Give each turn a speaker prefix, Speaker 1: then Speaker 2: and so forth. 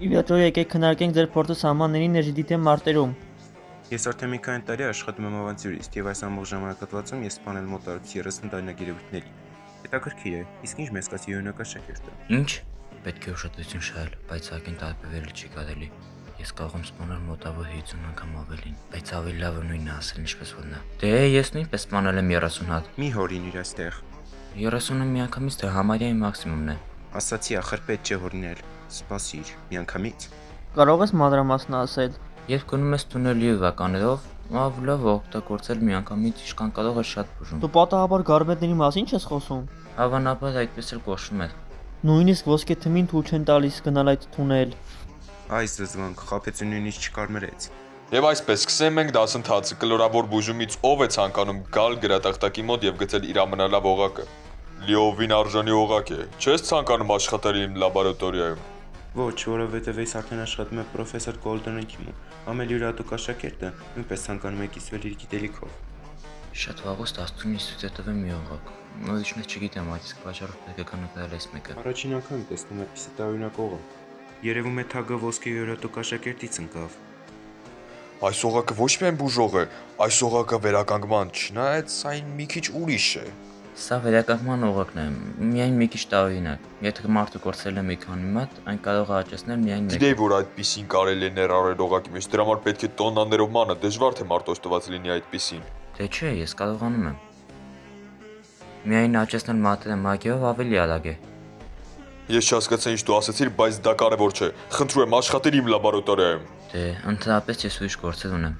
Speaker 1: Ի վերջո եկեք քննարկենք ձեր փորձը սահմանների ներժիտի դեմ մարտերում։
Speaker 2: Ես արդեն մի քանի տարի աշխատում եմ ավանտյուրիստ եւ այս ամբողջ ժամանակահատվածում ես սպանել մոտ 30 դայնագիրևույթների։ Հետաքրքիր է, իսկ ինչ մեզ կասի յուրօրինակաշակերտը։
Speaker 3: Ինչ? Պետք է ուշադրություն շահել, բայց ակին տարբերվելը չի կարելի։ Ես կարող եմ սպանել մոտավոր 50 անգամ ավելին, բայց ավելի լավ է նույնը ասել, ինչպես որ նա։ Դե ես նույնպես սպանել եմ 30 հատ։
Speaker 2: Մի հորին իր այստեղ։
Speaker 3: 30-ը միանգամից թե համարյա մաքսիմումն է։
Speaker 2: Ասացի ախր պետք չէ հորինել։ Սպասիր, միանգամից։
Speaker 1: Կարող ես մանրամասն ասել։
Speaker 3: Երբ գնում ես տունելի վականերով, լավ օգտագործել միանգամից իշքան կարող է շատ բուժում։
Speaker 1: Դու պատահաբար գարբետների մասին չես խոսում։
Speaker 3: Հավանաբար այդպես էլ կոչվում է։
Speaker 1: Նույնիսկ ոսկե թմին թույլ չեն տալիս գնալ այդ թունել։
Speaker 2: Այս զզվանք խաբեցունինից չկարմրեց։
Speaker 4: Եվ այսպես սկսեմ մենք դասընթացը կլորավոր բուժումից ով է ցանկանում գալ գրատախտակի մոտ եւ գտել իր ամենալավ օղակը։ Լիովին արժանի օղակ է։ Չես ցանկանում աշխատել իմ լաբորատորիայում։
Speaker 2: Ոչ, որովհետև ես արդեն աշխատում եմ պրոֆեսոր Գոլդենի մոտ։ Ամել յուրատուկ աշակերտը նույնպես ցանկանում է կիսվել իր գիտելիքով։
Speaker 3: Շատ վաղուց 10-ից ցույց է տվել մի օղակ։ Նույնիսկ չգիտեմ, այդ իսկ վաճառով պետք է գնահատել այս մեկը։
Speaker 2: Առաջին անգամ տեսնում եմ այդպիսի տարօրինակ օղակ։ Երևում է թագը ոսկե յուրատուկ աշակերտից ընկավ։
Speaker 4: Այս օղակը ոչ միայն բուժող է, այս օղակը վերականգնման, չնայած այն մի քիչ ուրիշ է։
Speaker 3: Սա վերականգնման օղակն է, միայն մի քիչ տարօրինակ։ Եթե մարդը կորցրել է մի քանի մատ, այն կարող է աճեցնել միայն մեկ։
Speaker 4: Գիտեի, որ այդպիսին կարելի է ներառել օղակի մեջ, դրա համար պետք է տոննաներով մանը, դժվար թե մարդ օժտված լինի այդպիսին։
Speaker 3: Դե չէ, ես կարողանում եմ։ Միայն աճեցնել մատերը մագիով ավելի արագ է։
Speaker 4: Ես չհասկացա ինչ դու ասացիր, բայց դա կարևոր չէ։ Խնդրում եմ աշխատել իմ լաբորատորիայում։
Speaker 3: Դե, ընդհանրապես ես ուրիշ գործեր ունեմ։